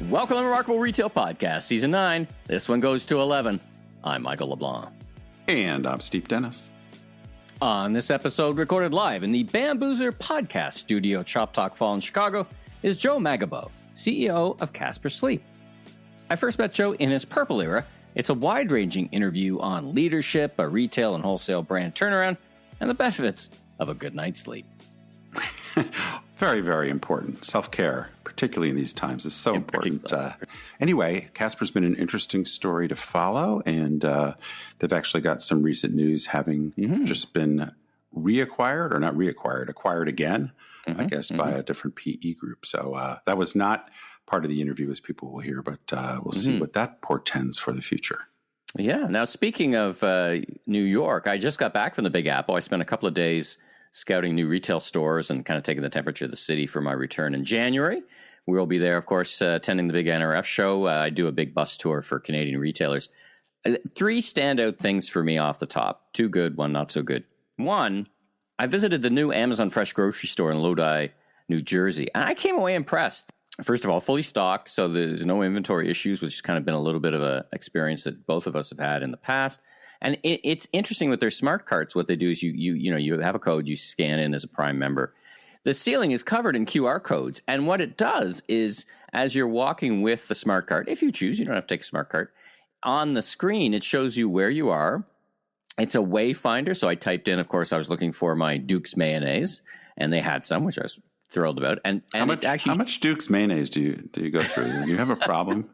Welcome to Remarkable Retail Podcast, Season 9. This one goes to 11. I'm Michael LeBlanc. And I'm Steve Dennis. On this episode, recorded live in the Bamboozer Podcast Studio, Chop Talk Fall in Chicago, is Joe Megibow, CEO of Casper Sleep. I first met Joe in his Purple era. It's a wide-ranging interview on leadership, a retail and wholesale brand turnaround, and the benefits of a good night's sleep. Very, very important. Self-care, particularly in these times, is so important. Anyway, Casper's been an interesting story to follow, and they've actually got some recent news having just been reacquired, or not reacquired, acquired again, I guess, by a different PE group. So that was not part of the interview, as people will hear, but we'll see what that portends for the future. Yeah. Now, speaking of New York, I just got back from the Big Apple. I spent a couple of days scouting new retail stores and kind of taking the temperature of the city for my return in January. We'll be there, of course, attending the big NRF show. I do a big bus tour for Canadian retailers. Three standout things for me off the top. Two good, one not so good. One, I visited the new Amazon Fresh grocery store in Lodi, New Jersey, and I came away impressed. First of all, fully stocked, so there's no inventory issues, which has kind of been a little bit of an experience that both of us have had in the past. And it's interesting with their smart carts. What they do is you have a code, you scan in as a Prime member. The ceiling is covered in QR codes, and what it does is, as you're walking with the smart cart, if you choose, you don't have to take a smart cart, on the screen it shows you where you are. It's a wayfinder, so I typed in, of course, I was looking for my Duke's mayonnaise, and they had some, which I was thrilled about. And how much Duke's mayonnaise do you go through? Do you have a problem?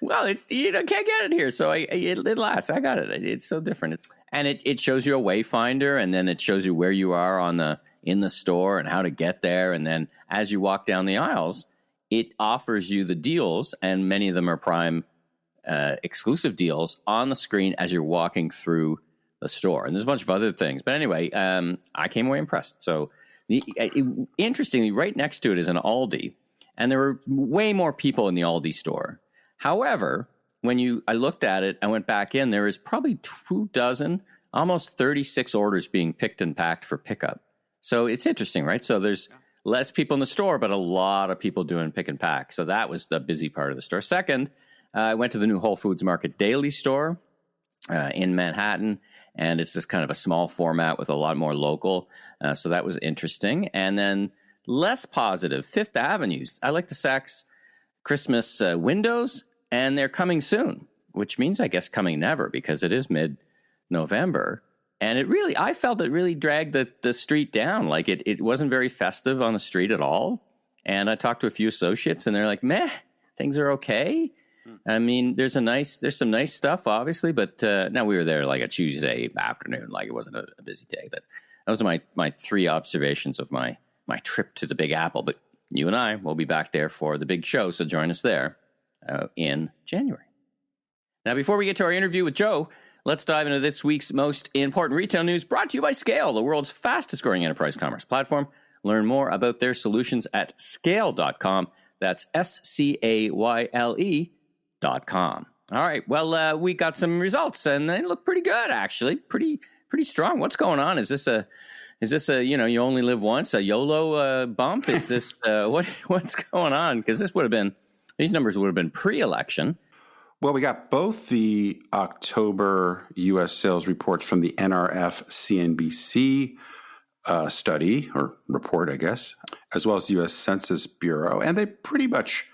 Well, can't get it here, so it lasts. I got it. It's so different. It shows you a wayfinder, and then it shows you where you are in the store and how to get there. And then as you walk down the aisles, it offers you the deals, and many of them are Prime exclusive deals on the screen as you're walking through the store. And there's a bunch of other things. But anyway, I came away impressed. So interestingly, right next to it is an Aldi, and there were way more people in the Aldi store. However, when I looked at it, I went back in, there is probably 24, almost 36 orders being picked and packed for pickup. So it's interesting, right? So there's less people in the store, but a lot of people doing pick and pack. So that was the busy part of the store. Second, I went to the new Whole Foods Market Daily store in Manhattan, and it's just kind of a small format with a lot more local. So that was interesting. And then less positive, Fifth Avenue. I like the Saks Christmas windows, and they're coming soon, which means, I guess, coming never, because it is mid-November. And I felt it really dragged the street down. Like it wasn't very festive on the street at all. And I talked to a few associates, and they're like, meh, things are okay. I mean, there's some nice stuff, obviously, but now we were there like a Tuesday afternoon, like it wasn't a busy day. But those are my three observations of my trip to the Big Apple. But you and I will be back there for the big show, so join us there in January. Now, before we get to our interview with Joe, let's dive into this week's most important retail news, brought to you by Scale, the world's fastest-growing enterprise commerce platform. Learn more about their solutions at scale.com. That's SCAYLE.com. All right, well, we got some results, and they look pretty good, actually, pretty strong. What's going on? Is this a you only live once, a YOLO bump? Is this what's going on? Because these numbers would have been pre-election. Well, we got both the October U.S. sales reports from the NRF CNBC study, or report, I guess, as well as the U.S. Census Bureau, and they pretty much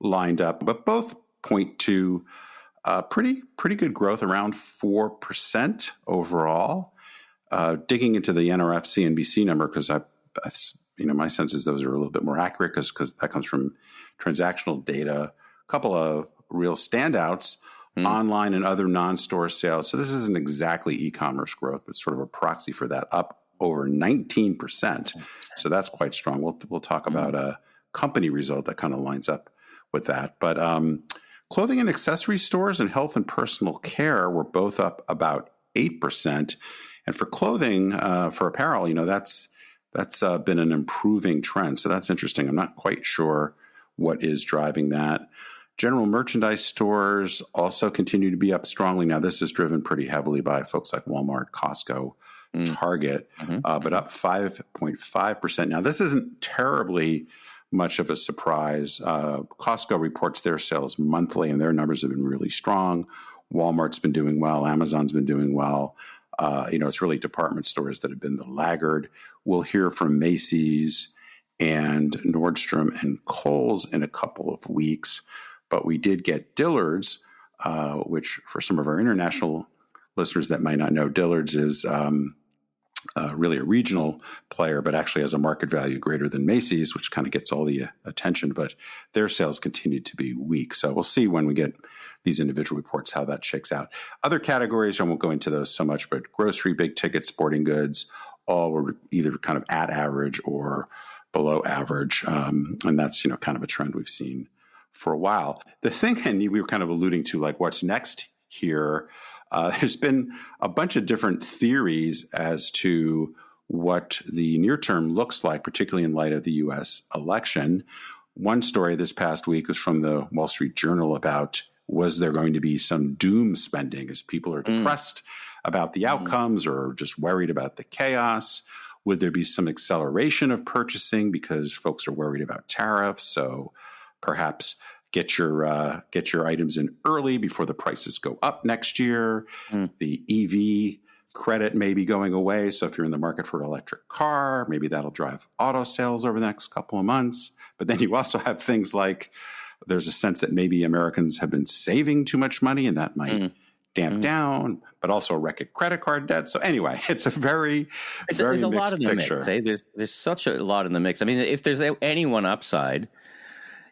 lined up, but both point to pretty good growth, around 4% overall. Digging into the NRF CNBC number, because my sense is those are a little bit more accurate because that comes from transactional data. A couple of real standouts, online and other non-store sales. So this isn't exactly e-commerce growth, but sort of a proxy for that, up over 19%. So that's quite strong. We'll talk about a company result that kind of lines up with that. But clothing and accessory stores and health and personal care were both up about 8%. And for clothing, for apparel, that's been an improving trend. So that's interesting. I'm not quite sure what is driving that. General merchandise stores also continue to be up strongly. Now, this is driven pretty heavily by folks like Walmart, Costco, Target, but up 5.5%. Now, this isn't terribly much of a surprise. Costco reports their sales monthly, and their numbers have been really strong. Walmart's been doing well. Amazon's been doing well. It's really department stores that have been the laggard. We'll hear from Macy's and Nordstrom and Kohl's in a couple of weeks. But we did get Dillard's, which for some of our international listeners that might not know, Dillard's is really a regional player, but actually has a market value greater than Macy's, which kind of gets all the attention. But their sales continue to be weak. So we'll see when we get these individual reports how that shakes out. Other categories, I won't go into those so much, but grocery, big ticket, sporting goods, all were either kind of at average or below average. And that's, kind of a trend we've seen for a while. The thing, and we were kind of alluding to like what's next here, there's been a bunch of different theories as to what the near term looks like, particularly in light of the U.S. election. One story this past week was from the Wall Street Journal about was there going to be some doom spending as people are depressed about the outcomes or just worried about the chaos? Would there be some acceleration of purchasing because folks are worried about tariffs? So perhaps get your items in early before the prices go up next year. The EV credit may be going away. So if you're in the market for an electric car, maybe that'll drive auto sales over the next couple of months. But then you also have things like there's a sense that maybe Americans have been saving too much money and that might damp down, but also record credit card debt. So anyway, it's a very there's a lot in the picture. mix. Eh? There's such a lot in the mix. I mean, if there's any one upside,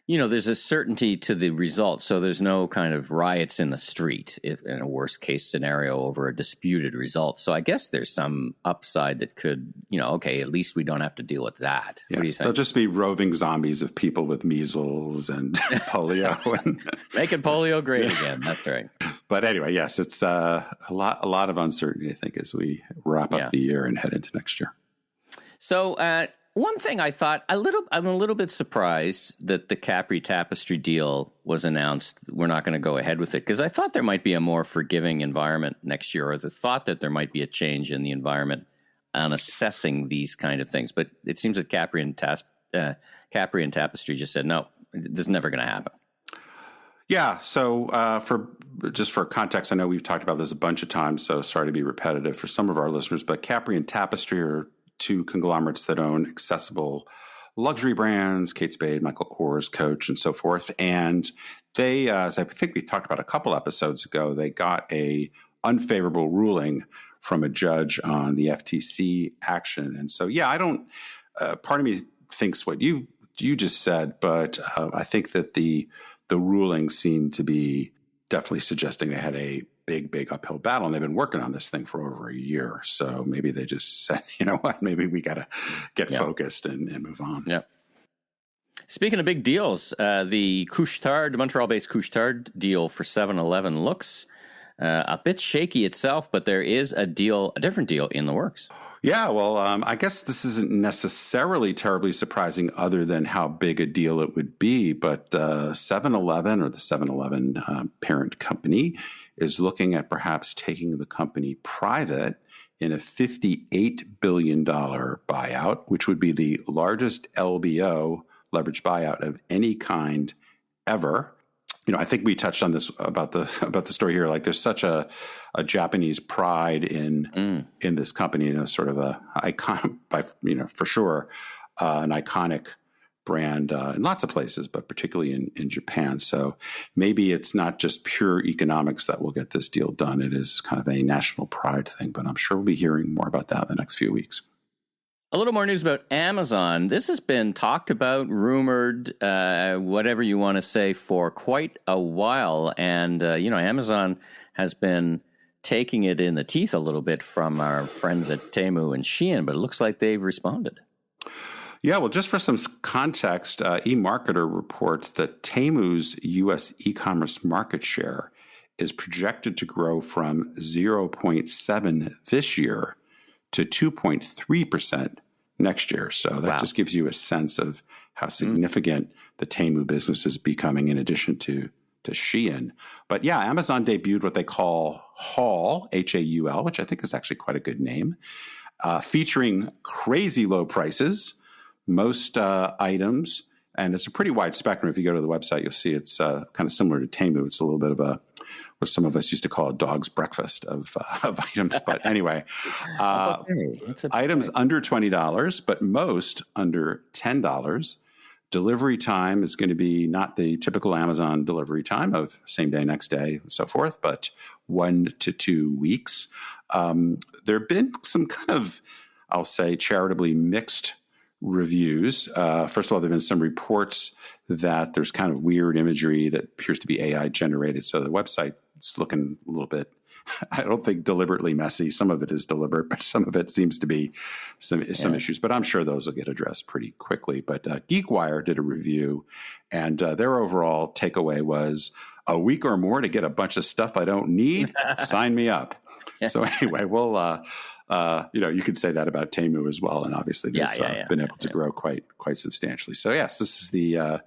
there's a certainty to the result. So there's no kind of riots in the street if in a worst case scenario over a disputed result. So I guess there's some upside that could, okay, at least we don't have to deal with that. Yes, what do you think? There'll just be roving zombies of people with measles and polio. And making polio great again. That's right. But anyway, yes, it's a lot of uncertainty, I think, as we wrap up the year and head into next year. So one thing I thought I'm a little bit surprised that the Capri Tapestry deal was announced. We're not going to go ahead with it because I thought there might be a more forgiving environment next year, or the thought that there might be a change in the environment on assessing these kind of things. But it seems that Capri and Tapestry just said, no, this is never going to happen. Yeah. So for context, I know we've talked about this a bunch of times, so sorry to be repetitive for some of our listeners, but Capri and Tapestry are two conglomerates that own accessible luxury brands, Kate Spade, Michael Kors, Coach, and so forth. And they, as I think we talked about a couple episodes ago, they got a unfavorable ruling from a judge on the FTC action. And so, I don't, part of me thinks what you just said, but I think that the ruling seemed to be definitely suggesting they had a big uphill battle, and they've been working on this thing for over a year. So maybe they just said, you know what, maybe we got to get focused and move on. Yeah. Speaking of big deals, the Montreal-based Couche-Tard deal for 7-Eleven looks a bit shaky itself, but there is a different deal in the works. Yeah, well, I guess this isn't necessarily terribly surprising other than how big a deal it would be. But 7-Eleven, or the 7-Eleven parent company, is looking at perhaps taking the company private in a $58 billion buyout, which would be the largest LBO, leveraged buyout, of any kind ever. I think we touched on this about the story here. Like, there's such a Japanese pride in this company, sort of a icon, for sure, an iconic brand in lots of places, but particularly in Japan. So maybe it's not just pure economics that will get this deal done. It is kind of a national pride thing, but I'm sure we'll be hearing more about that in the next few weeks. A little more news about Amazon. This has been talked about, rumored, whatever you want to say, for quite a while. And, Amazon has been taking it in the teeth a little bit from our friends at Temu and Shein, but it looks like they've responded. Yeah, well, just for some context, eMarketer reports that Temu's U.S. e-commerce market share is projected to grow from 0.7 this year to 2.3% next year. So that just gives you a sense of how significant the Temu business is becoming, in addition to Shein. But yeah, Amazon debuted what they call Haul, Haul, which I think is actually quite a good name, featuring crazy low prices, most items And it's a pretty wide spectrum. If you go to the website, you'll see it's kind of similar to Temu. It's a little bit of what some of us used to call a dog's breakfast of items. But anyway, items under $20, but most under $10. Delivery time is going to be not the typical Amazon delivery time of same day, next day, and so forth, but 1 to 2 weeks. There have been some kind of, I'll say, charitably mixed reviews. First of all, there have been some reports that there's kind of weird imagery that appears to be AI generated. So the website's looking a little bit, I don't think deliberately messy. Some of it is deliberate, but some of it seems to be some issues. But I'm sure those will get addressed pretty quickly. But GeekWire did a review, and their overall takeaway was a week or more to get a bunch of stuff I don't need. Sign me up. So anyway, we'll you could say that about Temu as well, and obviously they've been able to grow quite substantially. So yes, this is the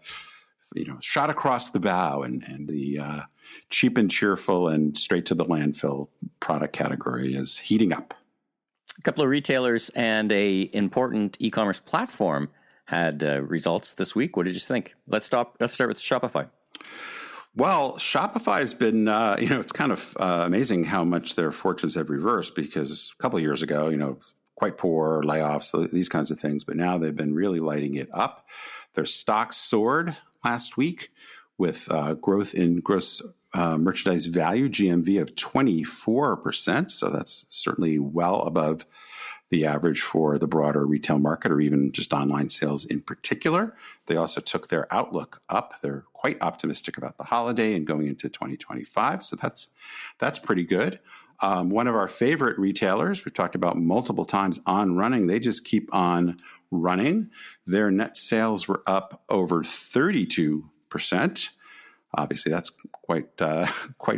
shot across the bow, and the cheap and cheerful and straight to the landfill product category is heating up. A couple of retailers and a important e-commerce platform had results this week. What did you think? Let's start with Shopify. Well, Shopify has been, it's kind of amazing how much their fortunes have reversed, because a couple of years ago, quite poor, layoffs, these kinds of things. But now they've been really lighting it up. Their stock soared last week with growth in gross merchandise value, GMV, of 24%. So that's certainly well above the average for the broader retail market, or even just online sales in particular. They also took their outlook up. They're quite optimistic about the holiday and going into 2025. So that's pretty good. One of our favorite retailers, we've talked about multiple times, On Running, they just keep on running. Their net sales were up over 32%. Obviously, that's quite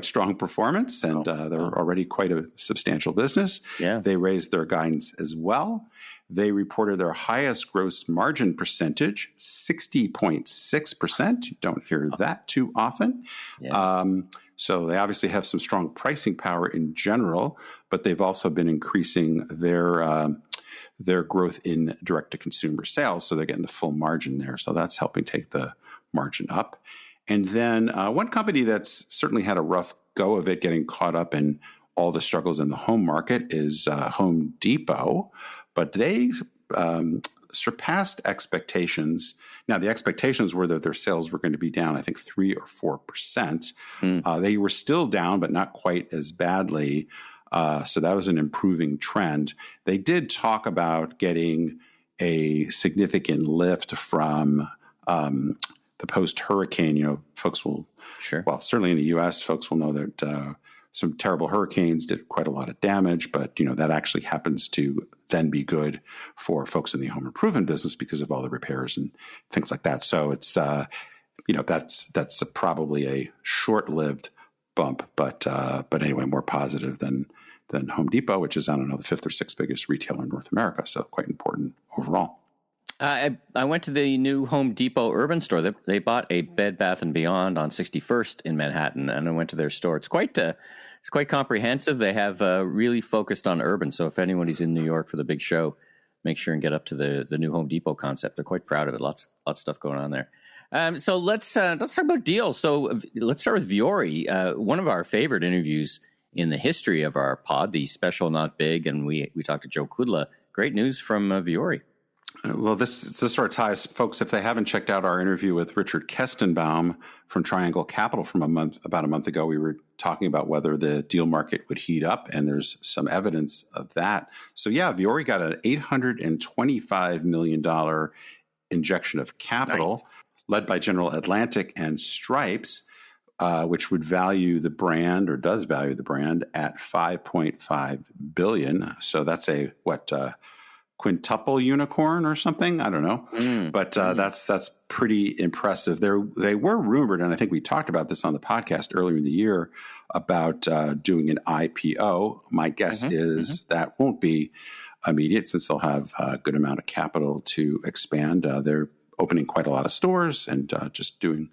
strong performance, and they're already quite a substantial business. Yeah. They raised their guidance as well. They reported their highest gross margin percentage, 60.6%. You don't hear that too often. Yeah. So they obviously have some strong pricing power in general, but they've also been increasing their growth in direct-to-consumer sales, so they're getting the full margin there. So that's helping take the margin up. And then one company that's certainly had a rough go of it, getting caught up in all the struggles in the home market, is Home Depot. But they surpassed expectations. Now, the expectations were that their sales were going to be down, I think, 3 or 4%. They were still down, but not quite as badly. So that was an improving trend. They did talk about getting a significant lift from the post-hurricane. Folks will, well, certainly in the U.S., folks will know that some terrible hurricanes did quite a lot of damage, but, that actually happens to then be good for folks in the home improvement business because of all the repairs and things like that. So it's, that's probably a short-lived bump, but anyway, more positive than Home Depot, which is, I don't know, the 5th or 6th biggest retailer in North America. So quite important overall. I went to the new Home Depot urban store. They bought a Bed Bath & Beyond on 61st in Manhattan, and I went to their store. It's quite comprehensive. They have really focused on urban. So if anybody's in New York for the big show, make sure and get up to the new Home Depot concept. They're quite proud of it. Lots of stuff going on there. So let's talk about deals. So let's start with Vuori, one of our favorite interviews in the history of our pod, the Special Not Big, and we talked to Joe Kudla. Great news from Vuori. Well, this sort of ties, folks, if they haven't checked out our interview with Richard Kestenbaum from Triangle Capital from about a month ago, we were talking about whether the deal market would heat up, and there's some evidence of that. So yeah, Vuori got an $825 million injection of capital, led by General Atlantic and Stripes, which would value the brand, or does value the brand, at $5.5 billion. So that's a quintuple unicorn or something. I don't know. But that's pretty impressive. They were rumored, and I think we talked about this on the podcast earlier in the year, about doing an IPO. My guess is that won't be immediate, since they'll have a good amount of capital to expand. They're opening quite a lot of stores and just doing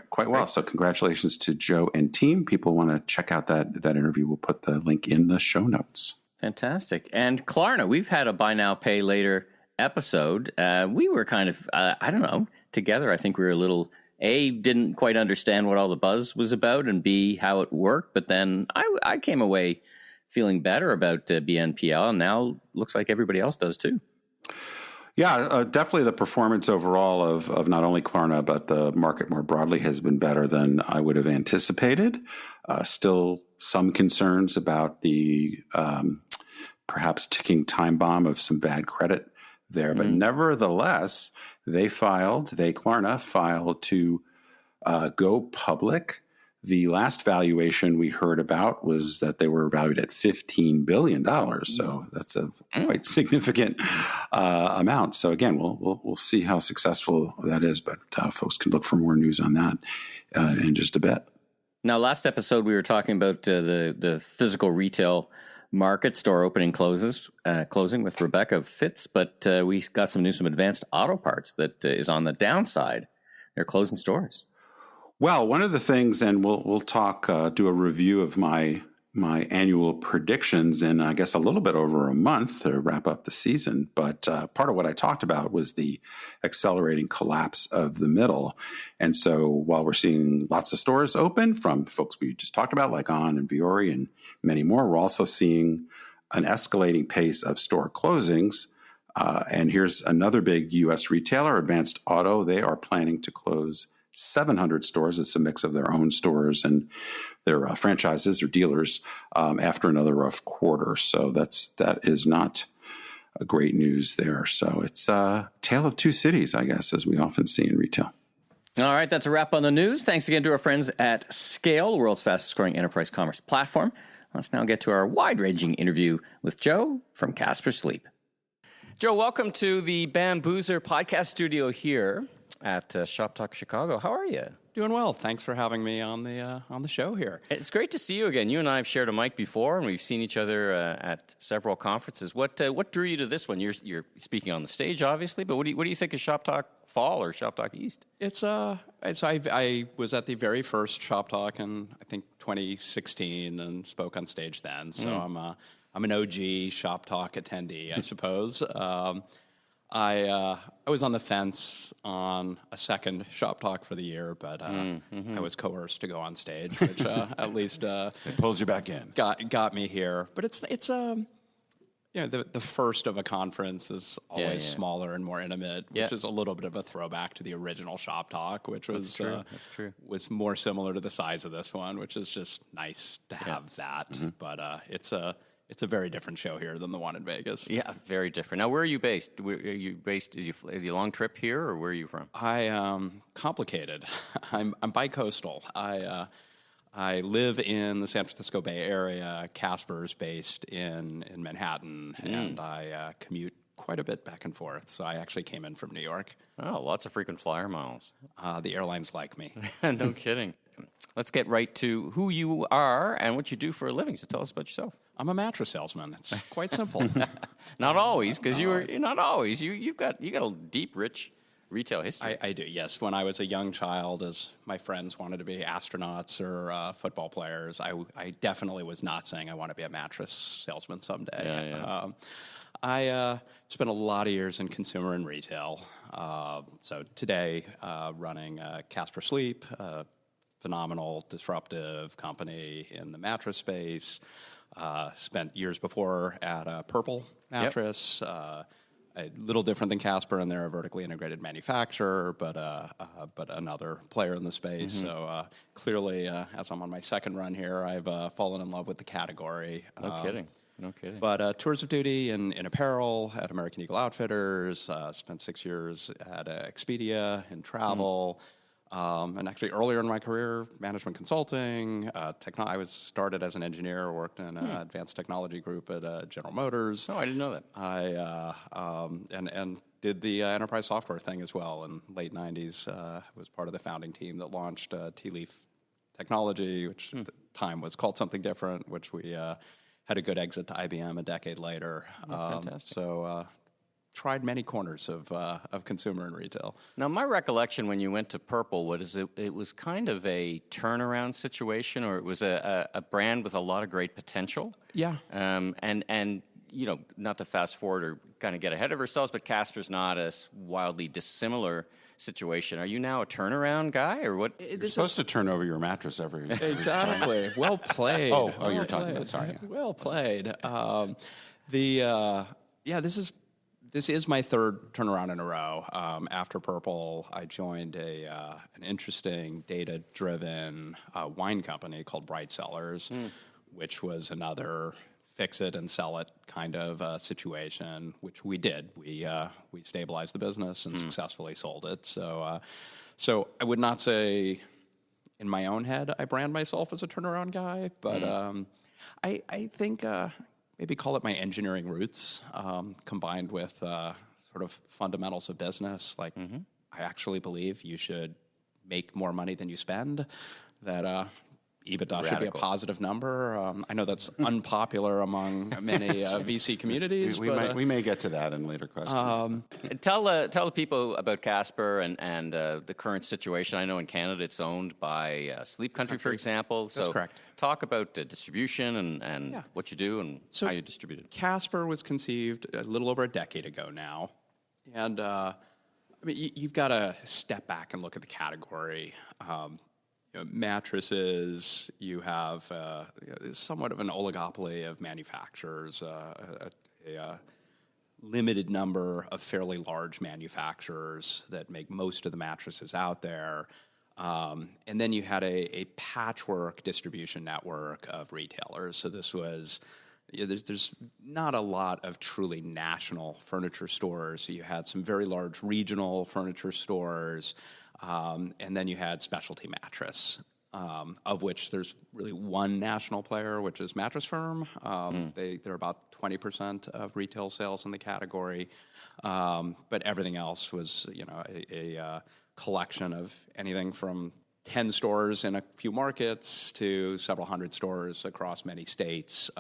quite well. So congratulations to Joe and team. People want to check out that interview. We'll put the link in the show notes. Fantastic. And Klarna, we've had a buy now, pay later episode. We were kind of, together. I think we were a little, A, didn't quite understand what all the buzz was about, and B, how it worked. But then I came away feeling better about BNPL, and now looks like everybody else does too. Yeah, definitely the performance overall of not only Klarna, but the market more broadly has been better than I would have anticipated. Still some concerns about the perhaps ticking time bomb of some bad credit there. But nevertheless, Klarna filed to go public. The last valuation we heard about was that they were valued at $15 billion. So that's a quite significant amount. So again, we'll see how successful that is, but folks can look for more news on that in just a bit. Now, last episode, we were talking about the physical retail market, store opening closing with Rebecca Fitz, but we got some news from Advanced Auto Parts that is on the downside. They're closing stores. Well, one of the things, and we'll talk, do a review of my annual predictions in, I guess, a little bit over a month to wrap up the season. But part of what I talked about was the accelerating collapse of the middle. And so while we're seeing lots of stores open from folks we just talked about, like On and Viore and many more, we're also seeing an escalating pace of store closings. And here's another big U.S. retailer, Advanced Auto. They are planning to close 700 stores. It's a mix of their own stores and their franchises or dealers after another rough quarter. So that is not a great news there. So it's a tale of two cities, I guess, as we often see in retail. All right, that's a wrap on the news. Thanks again to our friends at Scale, the world's fastest growing enterprise commerce platform. Let's now get to our wide-ranging interview with Joe from Casper Sleep. Joe, welcome to the Bamboozer podcast studio here at Shop Talk Chicago. How are you? Doing well. Thanks for having me on the show here. It's great to see you again. You and I have shared a mic before, and we've seen each other at several conferences. What drew you to this one? You're speaking on the stage, obviously, but what do you think of Shop Talk Fall or Shop Talk East? I was at the very first Shop Talk in I think 2016 and spoke on stage then. So I'm an OG Shop Talk attendee, I suppose. I was on the fence on a second Shop Talk for the year, but I was coerced to go on stage, which at least it pulls you back in. Got me here. But it's the first of a conference is always smaller and more intimate, which is a little bit of a throwback to the original Shop Talk, which was That's true. Was more similar to the size of this one, which is just nice to have that. But it's a very different show here than the one in Vegas. Yeah, very different. Now, where are you based? Are you a long trip here, or where are you from? Complicated. I'm bi-coastal. I live in the San Francisco Bay Area. Casper's based in Manhattan, and I commute quite a bit back and forth. So I actually came in from New York. Oh, lots of frequent flyer miles. The airlines like me. No kidding. Let's get right to who you are and what you do for a living. So tell us about yourself. I'm a mattress salesman. It's quite simple. Not always, because you're not always. You've got a deep, rich retail history. I do, yes. When I was a young child, as my friends wanted to be astronauts or football players, I definitely was not saying I want to be a mattress salesman someday. Yeah. I spent a lot of years in consumer and retail. So today, running Casper Sleep, phenomenal, disruptive company in the mattress space. Spent years before at Purple Mattress. A little different than Casper, and they're a vertically integrated manufacturer, but another player in the space. So clearly, as I'm on my second run here, I've fallen in love with the category. No kidding. But tours of duty in apparel at American Eagle Outfitters. Spent 6 years at Expedia in travel. And actually earlier in my career, management consulting, I was started as an engineer, worked in an advanced technology group at General Motors. Oh, I didn't know that. I and did the enterprise software thing as well in late 90s. Was part of the founding team that launched T-Leaf Technology, which at the time was called something different, which we had a good exit to IBM a decade later. Fantastic. So tried many corners of consumer and retail. Now, my recollection when you went to Purple was it was kind of a turnaround situation, or it was a brand with a lot of great potential. Yeah. And you know, not to fast forward or kind of get ahead of ourselves, but Casper's not as wildly dissimilar situation. Are you now a turnaround guy, or what? You're supposed to turn over your mattress every Exactly. Well played. You're talking about, sorry. Well played. This is my third turnaround in a row. After Purple, I joined an interesting data-driven wine company called Bright Cellars, which was another fix it and sell it kind of situation, which we did. We stabilized the business and successfully sold it. So I would not say in my own head I brand myself as a turnaround guy, but I think maybe call it my engineering roots combined with sort of fundamentals of business. Like I actually believe you should make more money than you spend, that EBITDA should be a positive number. I know that's unpopular among many VC communities. We may get to that in later questions. Tell the people about Casper and the current situation. I know in Canada it's owned by Sleep Country, for example. That's correct. Talk about distribution and what you do and how you distribute it. Casper was conceived a little over a decade ago now. And I mean, you've got to step back and look at the category. Mattresses, you have somewhat of an oligopoly of manufacturers, a limited number of fairly large manufacturers that make most of the mattresses out there. And then you had a patchwork distribution network of retailers. So this was, there's not a lot of truly national furniture stores. So you had some very large regional furniture stores. And then you had specialty mattress, of which there's really one national player, which is Mattress Firm. They're about 20% of retail sales in the category, but everything else was, a collection of anything from 10 stores in a few markets to several hundred stores across many states.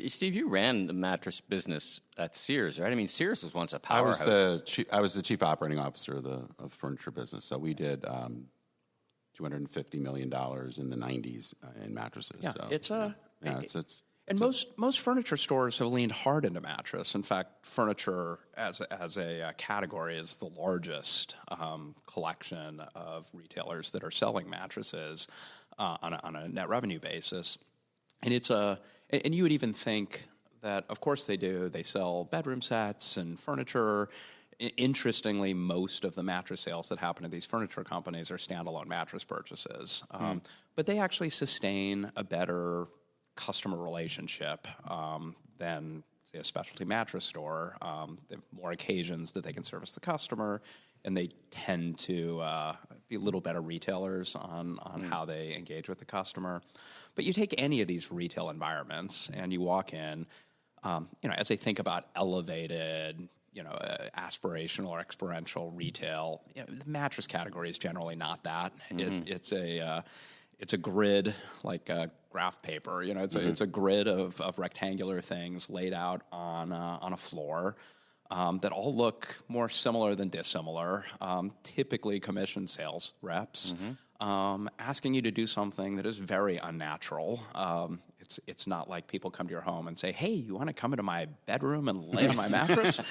Steve, you ran the mattress business at Sears, right? I mean, Sears was once a powerhouse. I was the chief operating officer of furniture business. So we did $250 million in the 90s in mattresses. Yeah, so, most furniture stores have leaned hard into mattress. In fact, furniture as a category is the largest collection of retailers that are selling mattresses on a net revenue basis. And and you would even think that, of course they do. They sell bedroom sets and furniture. Interestingly, most of the mattress sales that happen at these furniture companies are standalone mattress purchases. But they actually sustain a better customer relationship than, say, a specialty mattress store. They have more occasions that they can service the customer, and they tend to be a little better retailers on how they engage with the customer. But you take any of these retail environments, and you walk in, as they think about elevated, aspirational or experiential retail, the mattress category is generally not that. It's a grid, like graph paper. It's a grid of rectangular things laid out on a floor that all look more similar than dissimilar. Typically, commissioned sales reps asking you to do something that is very unnatural. It's not like people come to your home and say, "Hey, you want to come into my bedroom and lay on my mattress?"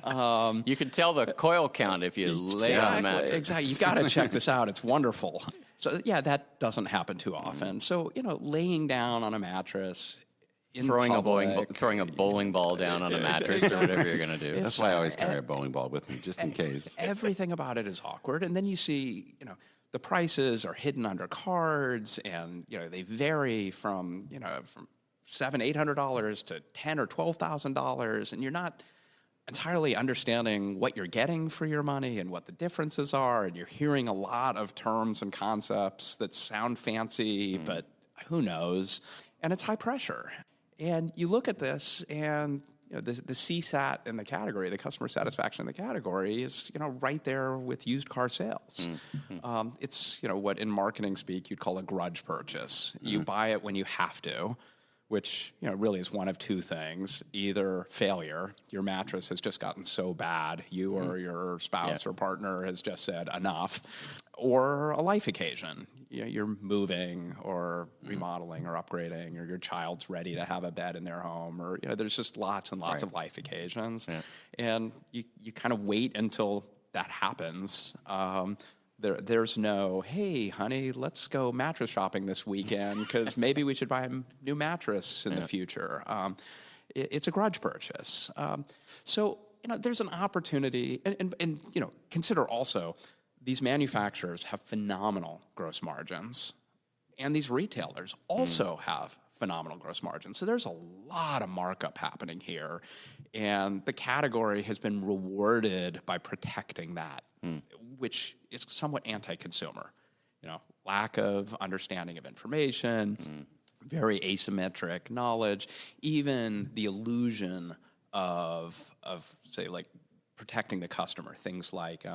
You can tell the coil count if you lay on the mattress. Exactly. You got to check this out. It's wonderful. So that doesn't happen too often. So laying down on a mattress, throwing a bowling ball down on a mattress or whatever you're going to do. That's why I always carry a bowling ball with me, just in case. Everything about it is awkward, and then you see, the prices are hidden under cards, and they vary from $700-800 to $10,000 or $12,000, and you're not entirely understanding what you're getting for your money and what the differences are, and you're hearing a lot of terms and concepts that sound fancy, but who knows? And it's high pressure. And you look at this, and the CSAT in the category, the customer satisfaction in the category, is right there with used car sales. It's what in marketing speak you'd call a grudge purchase. You buy it when you have to, which really is one of two things: either failure, your mattress has just gotten so bad, you or your spouse or partner has just said enough, or a life occasion. You're moving or remodeling or upgrading, or your child's ready to have a bed in their home, or there's just lots and lots of life occasions, and you kind of wait until that happens. There's no, hey, honey, let's go mattress shopping this weekend because maybe we should buy a new mattress in the future. It's a grudge purchase. So, there's an opportunity, and consider also these manufacturers have phenomenal gross margins, and these retailers also have phenomenal gross margins. So there's a lot of markup happening here, and the category has been rewarded by protecting that, which is somewhat anti-consumer. Lack of understanding of information, very asymmetric knowledge, even the illusion of say, like protecting the customer. Things like,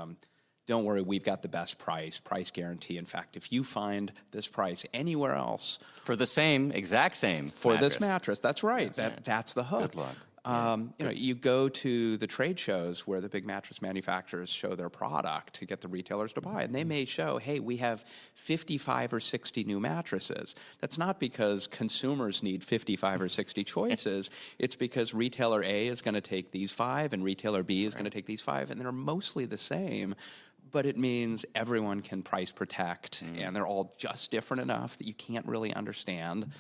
don't worry, we've got the best price guarantee. In fact, if you find this price anywhere else For the exact same for mattress. this mattress, that's right. That's the hook. Good luck. You go to the trade shows where the big mattress manufacturers show their product to get the retailers to buy, and they may show, hey, we have 55 or 60 new mattresses. That's not because consumers need 55 or 60 choices. It's because retailer A is going to take these 5 and retailer B is going to take these 5, and they're mostly the same. But it means everyone can price protect, and they're all just different enough that you can't really understand.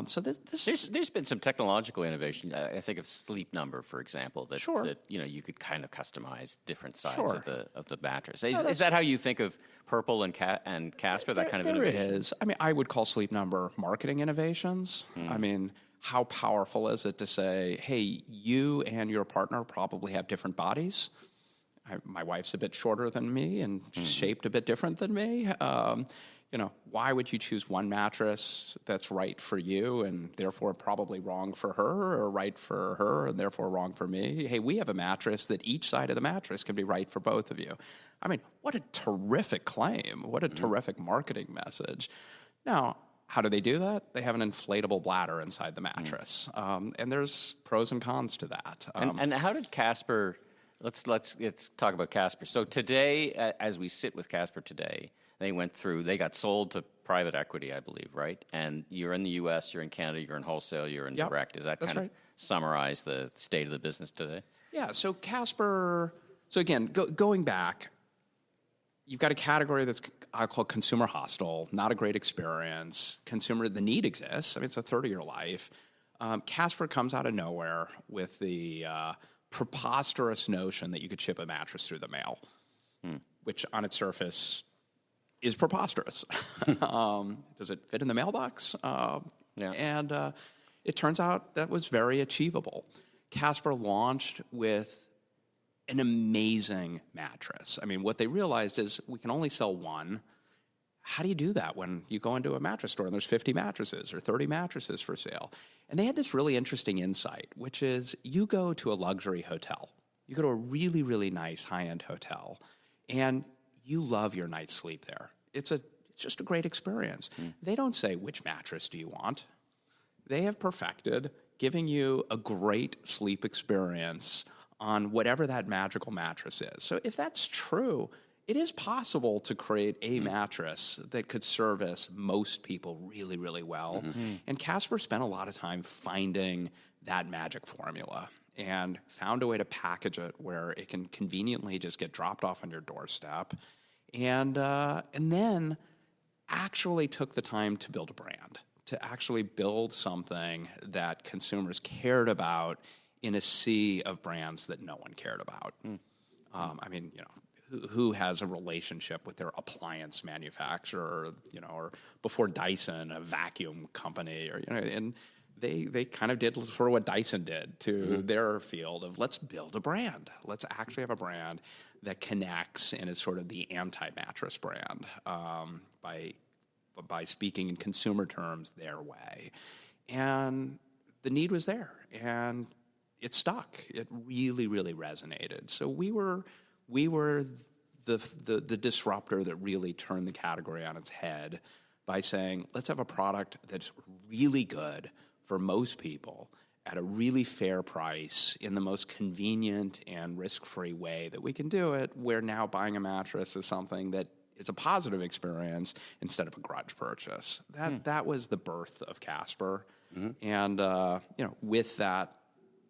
So There's been some technological innovation. I think of Sleep Number, for example, that you could kind of customize different sides of the mattress. Is that how you think of Purple and Casper? That kind of innovation? There is. I mean, I would call Sleep Number marketing innovations. I mean, how powerful is it to say, hey, you and your partner probably have different bodies. My wife's a bit shorter than me and shaped a bit different than me. Why would you choose one mattress that's right for you and therefore probably wrong for her, or right for her and therefore wrong for me? Hey, we have a mattress that each side of the mattress can be right for both of you. I mean, what a terrific claim. What a terrific marketing message. Now, how do they do that? They have an inflatable bladder inside the mattress. And there's pros and cons to that. And how did Casper... Let's talk about Casper. So today, as we sit with Casper today, they got sold to private equity, I believe, right? And you're in the U.S., you're in Canada, you're in wholesale, you're in direct. Does that kind of summarize the state of the business today? Yeah, so Casper, again, going back, you've got a category that's I call consumer hostile, not a great experience. The need exists. I mean, it's a 30-year life. Casper comes out of nowhere with the preposterous notion that you could ship a mattress through the mail, which on its surface is preposterous. Does it fit in the mailbox? And it turns out that was very achievable. Casper launched with an amazing mattress. I mean, what they realized is we can only sell one. How do you do that when you go into a mattress store and there's 50 mattresses or 30 mattresses for sale? And they had this really interesting insight, which is you go to a luxury hotel. You go to a really, really nice high-end hotel, and you love your night's sleep there. It's just a great experience. They don't say, which mattress do you want? They have perfected giving you a great sleep experience on whatever that magical mattress is. So if that's true, it is possible to create a mattress that could service most people really, really well. And Casper spent a lot of time finding that magic formula and found a way to package it where it can conveniently just get dropped off on your doorstep. And then actually took the time to build a brand, to actually build something that consumers cared about in a sea of brands that no one cared about. I mean, who has a relationship with their appliance manufacturer, or before Dyson, a vacuum company, and they kind of did sort of what Dyson did to their field of let's build a brand. Let's actually have a brand that connects and is sort of the anti-mattress brand by speaking in consumer terms their way. And the need was there, and it stuck. It really, really resonated. So we were the disruptor that really turned the category on its head by saying, let's have a product that's really good for most people at a really fair price in the most convenient and risk-free way that we can do it, where now buying a mattress is something that is a positive experience instead of a grudge purchase. That was the birth of Casper. And with that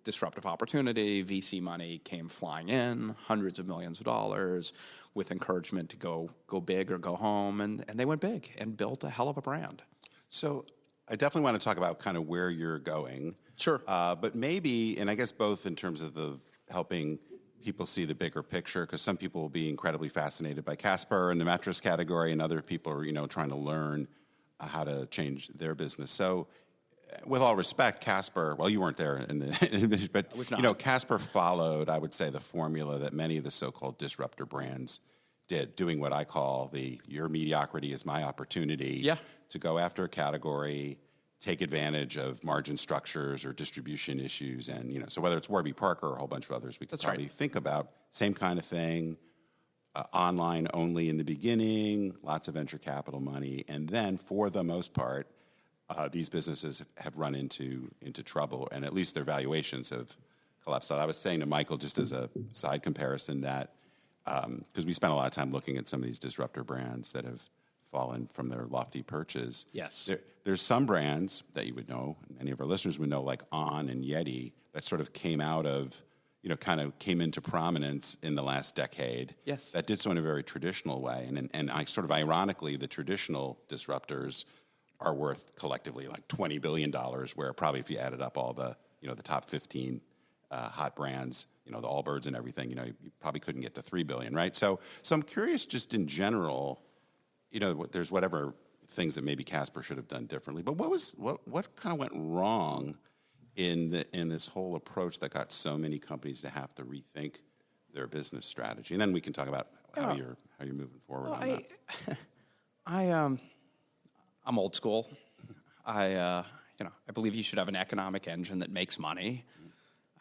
disruptive opportunity. VC money came flying in, hundreds of millions of dollars, with encouragement to go big or go home, and they went big and built a hell of a brand. So I definitely want to talk about kind of where you're going. Sure. But maybe, and I guess both in terms of the helping people see the bigger picture, because some people will be incredibly fascinated by Casper and the mattress category, and other people are, trying to learn how to change their business. So with all respect, Casper, well, you weren't there in the, but Casper followed, I would say, the formula that many of the so-called disruptor brands did, doing what I call your mediocrity is my opportunity to go after a category, take advantage of margin structures or distribution issues. And, so whether it's Warby Parker or a whole bunch of others, we could probably think about same kind of thing, online only in the beginning, lots of venture capital money. And then for the most part, these businesses have run into trouble, and at least their valuations have collapsed. So I was saying to Michael, just as a side comparison, that because we spent a lot of time looking at some of these disruptor brands that have fallen from their lofty perches. Yes. There's some brands that you would know, and many of our listeners would know, like On and Yeti, that sort of came out of, kind of came into prominence in the last decade. Yes. That did so in a very traditional way. And I sort of ironically, the traditional disruptors are worth collectively like $20 billion, where probably if you added up all the, the top 15 hot brands, the Allbirds and everything, you probably couldn't get to $3 billion, right? So I'm curious, just in general, there's whatever things that maybe Casper should have done differently, but what kind of went wrong in this whole approach that got so many companies to have to rethink their business strategy? And then we can talk about how you're moving forward on that. I'm old school. I believe you should have an economic engine that makes money.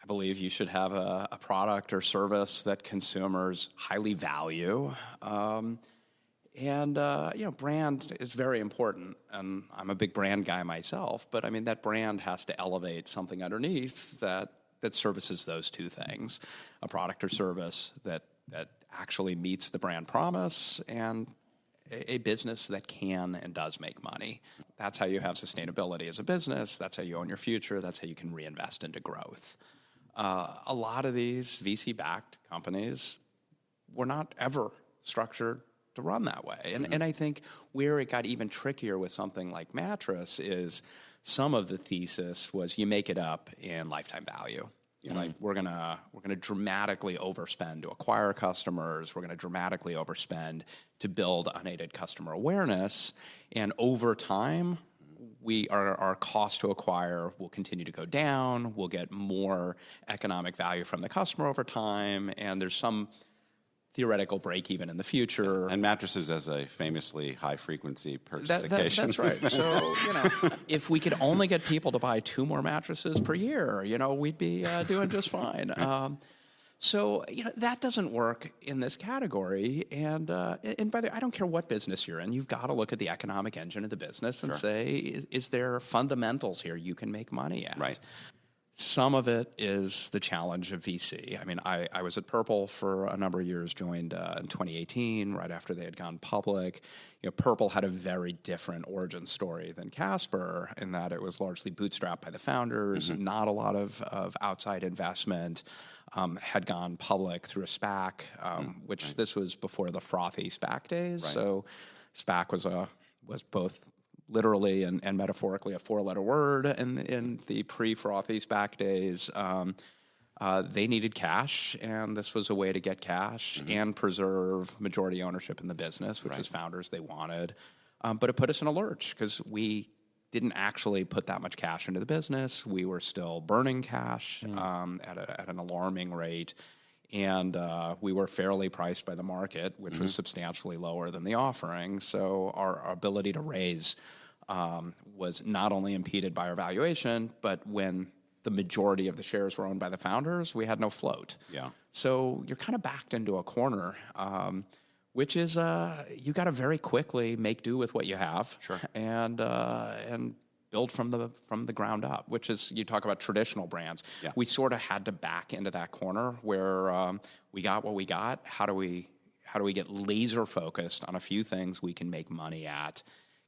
I believe you should have a product or service that consumers highly value. Brand is very important, and I'm a big brand guy myself, but I mean, that brand has to elevate something underneath that services those two things, a product or service that actually meets the brand promise, and a business that can and does make money. That's how you have sustainability as a business. That's how you own your future. That's how you can reinvest into growth. A lot of these VC-backed companies were not ever structured to run that way. And I think where it got even trickier with something like mattress is some of the thesis was you make it up in lifetime value. Like we're gonna dramatically overspend to acquire customers. We're gonna dramatically overspend to build unaided customer awareness, and over time, our cost to acquire will continue to go down. We'll get more economic value from the customer over time, and there's some theoretical break even in the future. And mattresses as a famously high frequency purchase occasion. That's right. So, if we could only get people to buy 2 more mattresses per year, we'd be doing just fine. So that doesn't work in this category. And by the way, I don't care what business you're in. You've got to look at the economic engine of the business and say, is there fundamentals here you can make money at? Right. Some of it is the challenge of VC. I mean, I was at Purple for a number of years, joined in 2018, right after they had gone public. Purple had a very different origin story than Casper in that it was largely bootstrapped by the founders, not a lot of outside investment, had gone public through a SPAC, which this was before the frothy SPAC days. Right. So SPAC was both literally and metaphorically a 4-letter word in the pre-frothy SPAC days. They needed cash, and this was a way to get cash and preserve majority ownership in the business, which is founders they wanted. But it put us in a lurch because we didn't actually put that much cash into the business. We were still burning cash at an alarming rate. And we were fairly priced by the market, which was substantially lower than the offering. So our ability to raise was not only impeded by our valuation, but when the majority of the shares were owned by the founders, we had no float. Yeah. So you're kind of backed into a corner, which is you got to very quickly make do with what you have, and build from the ground up. Which is, you talk about traditional brands. Yeah. We sort of had to back into that corner where we got what we got. How do we get laser focused on a few things we can make money at?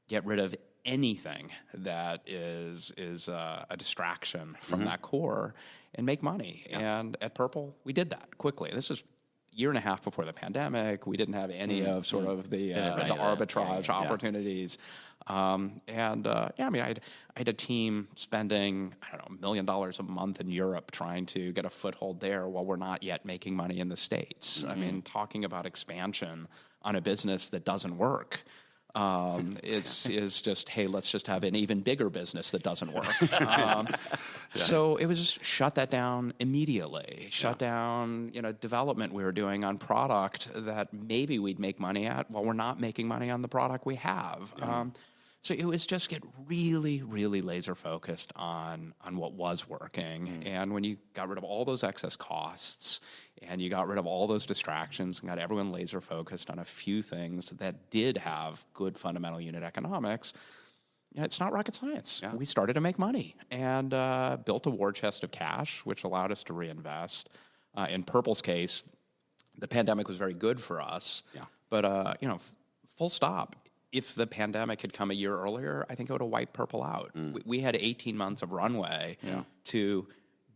Get rid of anything that is a distraction from that core and make money. And at Purple, we did that quickly. This was a year and a half before the pandemic. We didn't have any of sort of the arbitrage opportunities. I mean, I had a team spending, I don't know, $1 million a month in Europe trying to get a foothold there while we're not yet making money in the States. I mean, talking about expansion on a business that doesn't work is just, hey, let's just have an even bigger business that doesn't work. So it was just shut that down immediately. Shut down, development we were doing on product that maybe we'd make money at while we're not making money on the product we have. So it was just get really, really laser focused on what was working. And when you got rid of all those excess costs and you got rid of all those distractions and got everyone laser focused on a few things that did have good fundamental unit economics, it's not rocket science. Yeah. We started to make money and built a war chest of cash, which allowed us to reinvest. In Purple's case, the pandemic was very good for us. Yeah. But, full stop. If the pandemic had come a year earlier, I think it would have wiped Purple out. We had 18 months of runway to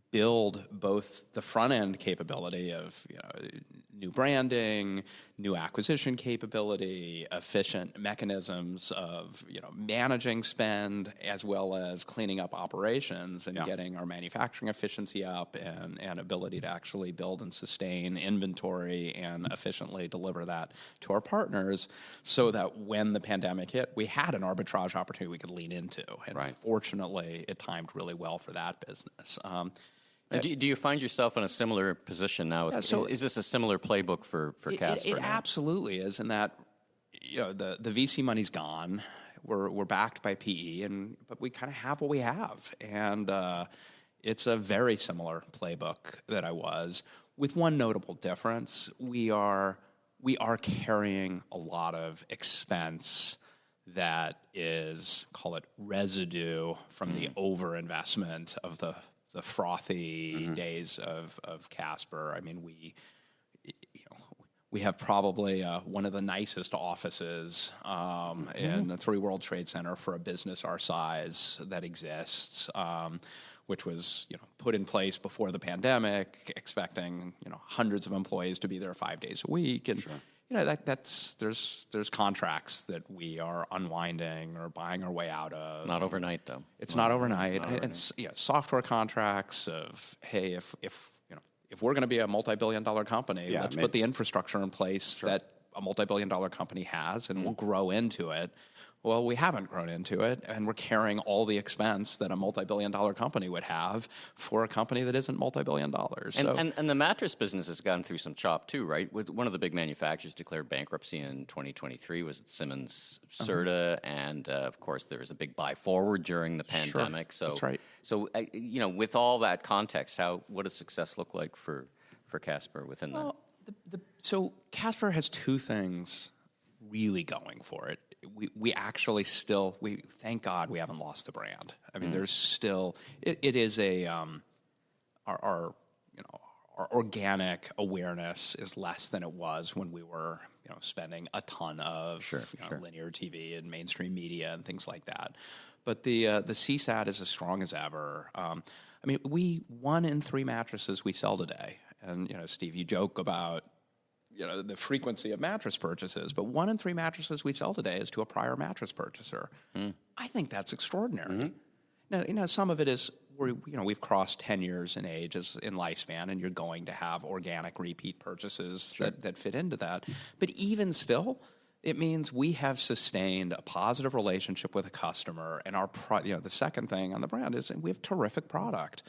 build both the front end capability of new branding, new acquisition capability, efficient mechanisms of managing spend, as well as cleaning up operations and getting our manufacturing efficiency up and ability to actually build and sustain inventory and efficiently deliver that to our partners, so that when the pandemic hit, we had an arbitrage opportunity we could lean into. And fortunately, it timed really well for that business. And do you find yourself in a similar position now? Is this a similar playbook for Casper? It absolutely is, in that the VC money's gone. We're backed by PE, but we kind of have what we have, and it's a very similar playbook that I was, with one notable difference. We are carrying a lot of expense that is, call it residue from the overinvestment of the frothy days of Casper. I mean, we have probably one of the nicest offices in the Three World Trade Center for a business our size that exists, which was put in place before the pandemic, expecting hundreds of employees to be there 5 days a week, and there's contracts that we are unwinding or buying our way out of. Not overnight, though. It's not overnight. It's software contracts of, hey, if we're going to be a multi-billion-dollar company, let's put the infrastructure in place that a multi-billion-dollar company has, and we'll grow into it. Well, we haven't grown into it, and we're carrying all the expense that a multi-billion-dollar company would have for a company that isn't multi-billion dollars. And the mattress business has gone through some chop too, right? One of the big manufacturers declared bankruptcy in 2023 was Simmons Serta, and of course there was a big buy forward during the pandemic. Sure. That's right. So with all that context, what does success look like for Casper within that? So Casper has two things really going for it. We actually still, thank God we haven't lost the brand. I mean, there's still, it is our organic awareness is less than it was when we were, spending a ton of linear TV and mainstream media and things like that. But the CSAT is as strong as ever. I mean, 1 in 3 mattresses we sell today, and Steve, you joke about the frequency of mattress purchases, but 1 in 3 mattresses we sell today is to a prior mattress purchaser. I think that's extraordinary. Now, some of it is we've crossed 10 years in age in lifespan, and you're going to have organic repeat purchases that fit into that. But even still, it means we have sustained a positive relationship with a customer, and the second thing on the brand is we have terrific product.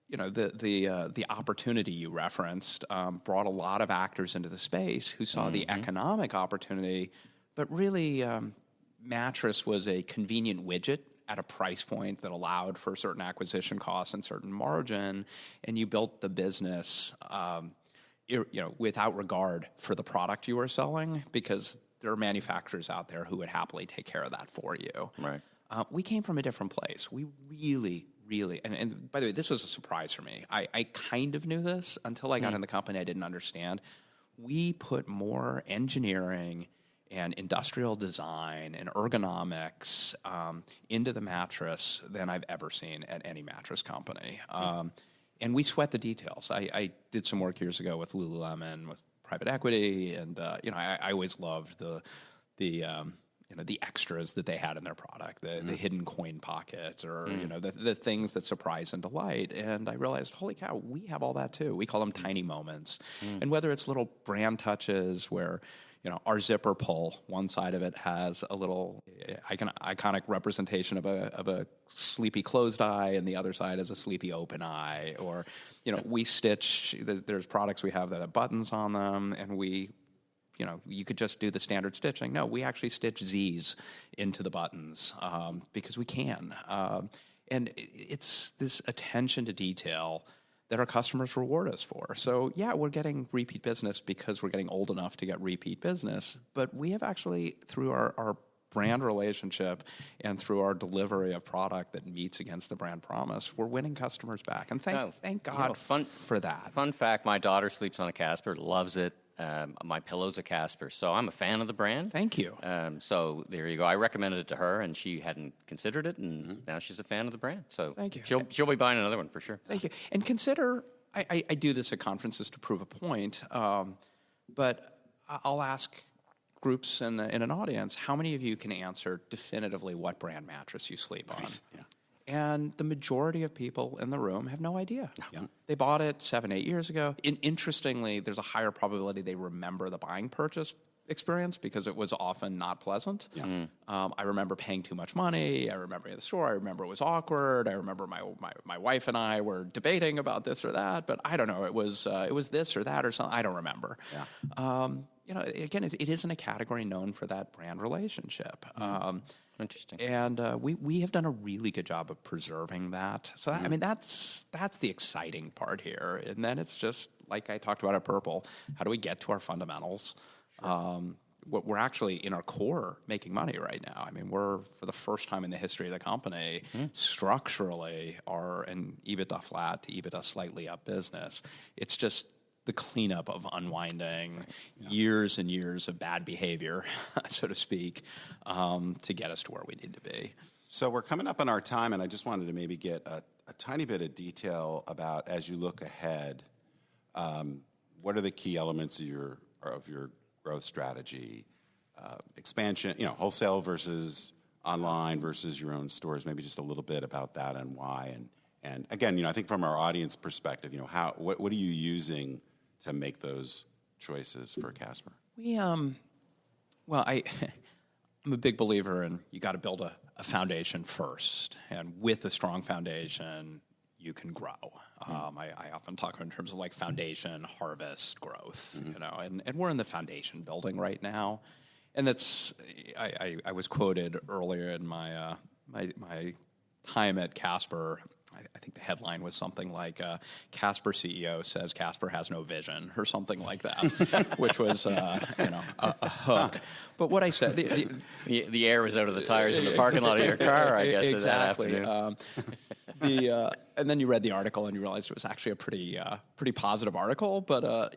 The opportunity you referenced brought a lot of actors into the space who saw the economic opportunity, but really mattress was a convenient widget at a price point that allowed for certain acquisition costs and certain margin, and you built the business without regard for the product you were selling, because there are manufacturers out there who would happily take care of that for you. Right. We came from a different place. We really, and by the way, this was a surprise for me. I kind of knew this until I got in the company. I didn't understand. We put more engineering and industrial design and ergonomics into the mattress than I've ever seen at any mattress company. And we sweat the details. I did some work years ago with Lululemon, with private equity, and I always loved the extras that they had in their product, the hidden coin pocket, or the things that surprise and delight. And I realized, holy cow, we have all that too. We call them tiny moments, and whether it's little brand touches where our zipper pull, one side of it has a little iconic representation of a sleepy closed eye, and the other side is a sleepy open eye. Or, we stitch. There's products we have that have buttons on them, and you could just do the standard stitching. No, we actually stitch Z's into the buttons because we can. And it's this attention to detail that our customers reward us for. So, yeah, we're getting repeat business because we're getting old enough to get repeat business. But we have actually, through our brand relationship and through our delivery of product that meets against the brand promise, we're winning customers back. And thank God for that. Fun fact, my daughter sleeps on a Casper, loves it. My pillow's a Casper, so I'm a fan of the brand. Thank you. So there you go. I recommended it to her, and she hadn't considered it, and now she's a fan of the brand. So thank you. She'll be buying another one for sure. Thank you. And consider, I do this at conferences to prove a point, but I'll ask groups in an audience, how many of you can answer definitively what brand mattress you sleep on? Nice. Yeah. And the majority of people in the room have no idea. Yeah. They bought it 7-8 years ago. Interestingly, there's a higher probability they remember the buying purchase experience because it was often not pleasant. Yeah. I remember paying too much money. I remember in the store. I remember it was awkward. I remember my wife and I were debating about this or that. But I don't know. It was this or that or something. I don't remember. Yeah. Again, it isn't a category known for that brand relationship. Interesting. And we have done a really good job of preserving that. So that's the exciting part here. And then it's just like I talked about at Purple. How do we get to our fundamentals? Sure. We're actually in our core making money right now. I mean, we're for the first time in the history of the company structurally are an EBITDA flat to EBITDA slightly up business. It's just the cleanup of unwinding years and years of bad behavior, so to speak, to get us to where we need to be. So we're coming up on our time, and I just wanted to maybe get a tiny bit of detail about, as you look ahead, what are the key elements of your growth strategy? Expansion, wholesale versus online versus your own stores. Maybe just a little bit about that and why. And again, I think from our audience perspective, what are you using to make those choices for Casper? I'm a big believer in you got to build a foundation first, and with a strong foundation, you can grow. I often talk in terms of like foundation, harvest, growth. And we're in the foundation building right now, and that's I was quoted earlier in my my time at Casper. I think the headline was something like Casper CEO says Casper has no vision or something like that, which was a hook. But what I said, the air was out of the tires in the parking lot of your car, I guess. Exactly. And then you read the article and you realized it was actually a pretty positive article. But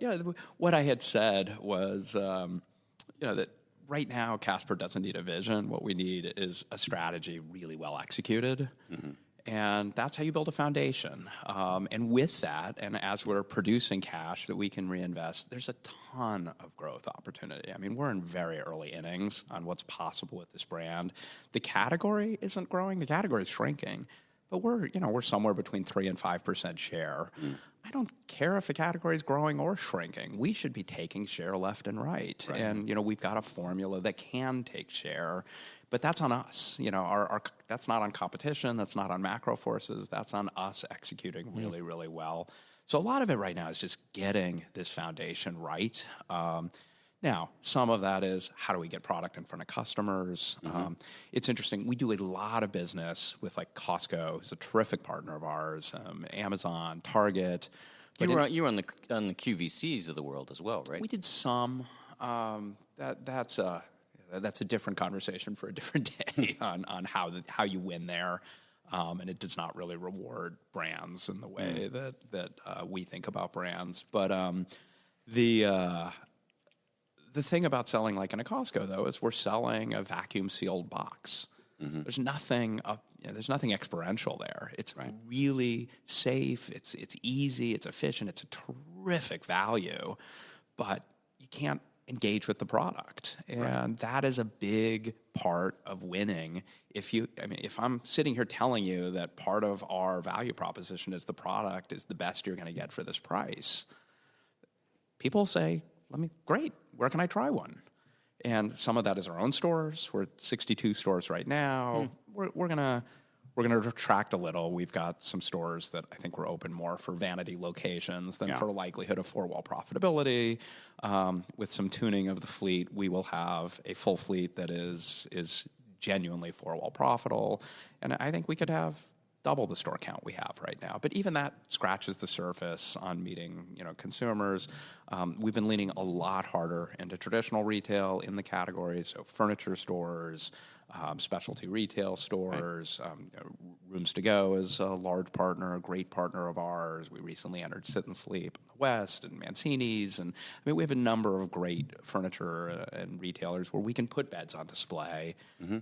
what I had said was that right now Casper doesn't need a vision. What we need is a strategy really well executed. Mm-hmm. And that's how you build a foundation. And with that, and as we're producing cash that we can reinvest, there's a ton of growth opportunity. I mean, we're in very early innings on what's possible with this brand. The category isn't growing. The category is shrinking. But we're somewhere between 3 and 5% share. Mm. I don't care if the category is growing or shrinking. We should be taking share left and right. And, we've got a formula that can take share. But that's on us. That's not on competition. That's not on macro forces. That's on us executing really, really well. So a lot of it right now is just getting this foundation right. Now, some of that is how do we get product in front of customers? Mm-hmm. It's interesting. We do a lot of business with like Costco, who's a terrific partner of ours, Amazon, Target. You were on the QVCs of the world as well, right? We did some. That's a different conversation for a different day on how you win there. And it does not really reward brands in the way that we think about brands. But the thing about selling like in a Costco, though, is we're selling a vacuum sealed box. There's nothing there's nothing experiential there. It's really safe. It's easy. It's efficient. It's a terrific value, but you can't engage with the product, and that is a big part of winning. If I'm sitting here telling you that part of our value proposition is the product is the best you're going to get for this price, people say, great, where can I try one? And some of that is our own stores. We're at 62 stores right now. We're gonna retract a little. We've got some stores that I think we're open more for vanity locations than for likelihood of four-wall profitability. With some tuning of the fleet, we will have a full fleet that is genuinely four-wall profitable. And I think we could have double the store count we have right now. But even that scratches the surface on meeting, consumers. We've been leaning a lot harder into traditional retail in the categories, so furniture stores, specialty retail stores. Rooms to Go is a large partner, a great partner of ours. We recently entered Sit and Sleep in the West and Mancini's. And we have a number of great furniture and retailers where we can put beds on display.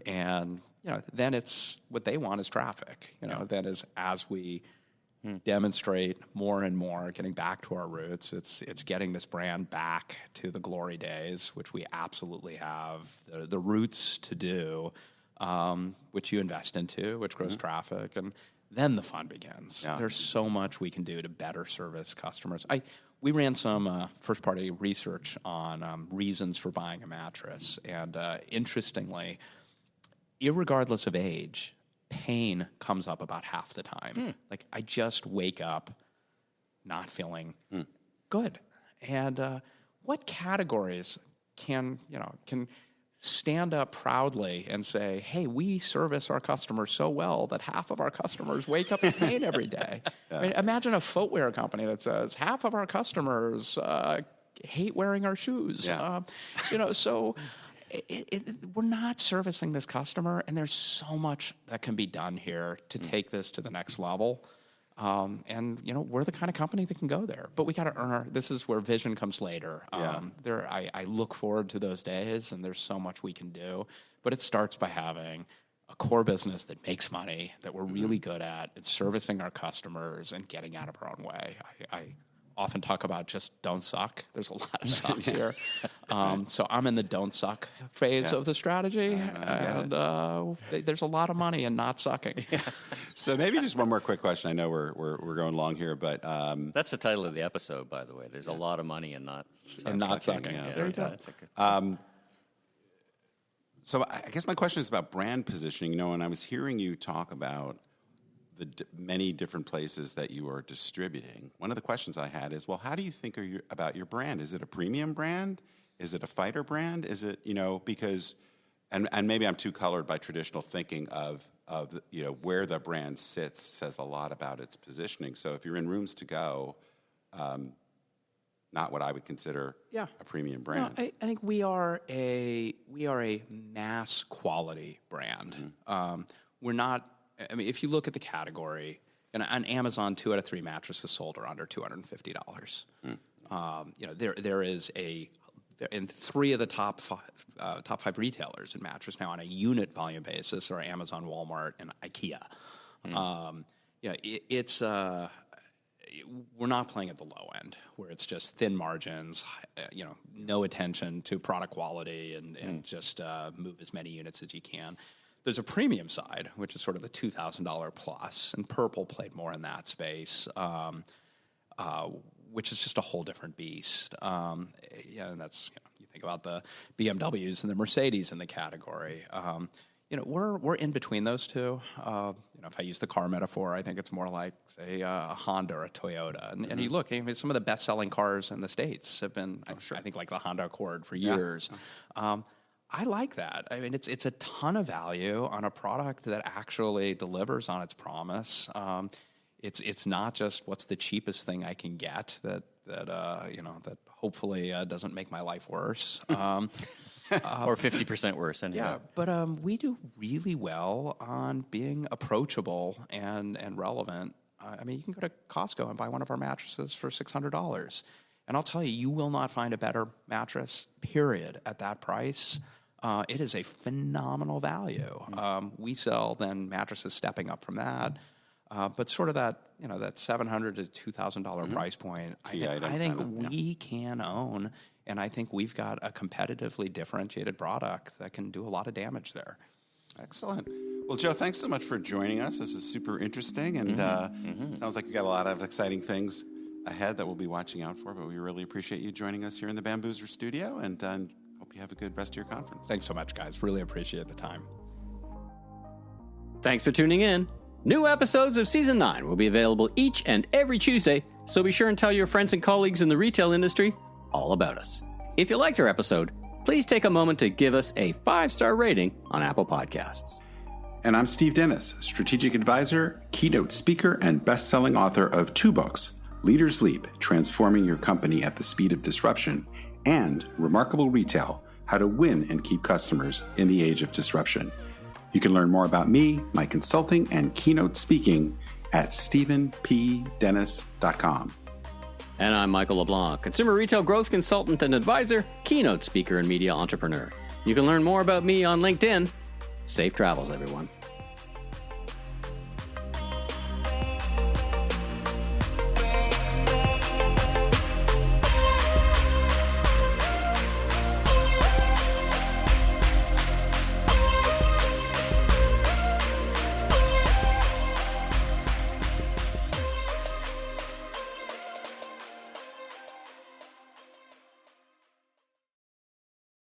And, then it's what they want is traffic. That is as we demonstrate more and more, getting back to our roots. It's getting this brand back to the glory days, which we absolutely have the roots to do, which you invest into, which grows traffic, and then the fun begins. Yeah. There's so much we can do to better service customers. We ran some first-party research on reasons for buying a mattress, and interestingly, irregardless of age, pain comes up about half the time. Like, I just wake up not feeling good. And what categories can stand up proudly and say, hey, we service our customers so well that half of our customers wake up in pain every day? Imagine a footwear company that says half of our customers hate wearing our shoes. So we're not servicing this customer, and there's so much that can be done here to take this to the next level. And we're the kind of company that can go there, but we got to earn this is where vision comes later. I look forward to those days, and there's so much we can do, but it starts by having a core business that makes money, that we're really good at. It's servicing our customers and getting out of our own way. I often talk about just don't suck. There's a lot of suck here. So I'm in the don't suck phase of the strategy. And there's a lot of money in not sucking. So maybe just one more quick question. I know we're going long here, but that's the title of the episode, by the way. There's a lot of money in not sucking. Yeah, there you go. So I guess my question is about brand positioning. When I was hearing you talk about the many different places that you are distributing, one of the questions I had is, well, how do you think about your brand? Is it a premium brand? Is it a fighter brand? Is it, because, and maybe I'm too colored by traditional thinking of where the brand sits says a lot about its positioning. So if you're in Rooms to Go, not what I would consider a premium brand. No, I think we are a mass quality brand. We're not. If you look at the category, and on Amazon, 2 out of 3 mattresses sold are under $250. There is in 3 of the top 5 retailers in mattress now on a unit volume basis are Amazon, Walmart, and IKEA. We're not playing at the low end where it's just thin margins, no attention to product quality, and just move as many units as you can. There's a premium side, which is sort of the $2,000 plus, and Purple played more in that space, which is just a whole different beast. And that's you think about the BMWs and the Mercedes in the category. We're in between those two. If I use the car metaphor, I think it's more like, say, a Honda or a Toyota. And you look, some of the best-selling cars in the States have been, I think, like the Honda Accord for years. I like that. It's a ton of value on a product that actually delivers on its promise. It's not just what's the cheapest thing I can get that hopefully doesn't make my life worse. Or 50% worse. Anyway. Yeah, but we do really well on being approachable and relevant. You can go to Costco and buy one of our mattresses for $600. And I'll tell you, you will not find a better mattress, period, at that price. It is a phenomenal value. We sell then mattresses stepping up from that. But sort of that, that $700 to $2,000 price point, I think we can own, and I think we've got a competitively differentiated product that can do a lot of damage there. Excellent. Well, Joe, thanks so much for joining us. This is super interesting, and sounds like you got a lot of exciting things ahead that we'll be watching out for, but we really appreciate you joining us here in the Bamboozer studio, and hope you have a good rest of your conference. Thanks so much, guys. Really appreciate the time. Thanks for tuning in. New episodes of Season 9 will be available each and every Tuesday, so be sure and tell your friends and colleagues in the retail industry all about us. If you liked our episode, please take a moment to give us a 5-star rating on Apple Podcasts. And I'm Steve Dennis, strategic advisor, keynote speaker, and best-selling author of 2 books, Leaders Leap, Transforming Your Company at the Speed of Disruption, and Remarkable Retail, How to Win and Keep Customers in the Age of Disruption. You can learn more about me, my consulting, and keynote speaking at stephenpdennis.com. And I'm Michael LeBlanc, consumer retail growth consultant and advisor, keynote speaker, and media entrepreneur. You can learn more about me on LinkedIn. Safe travels, everyone.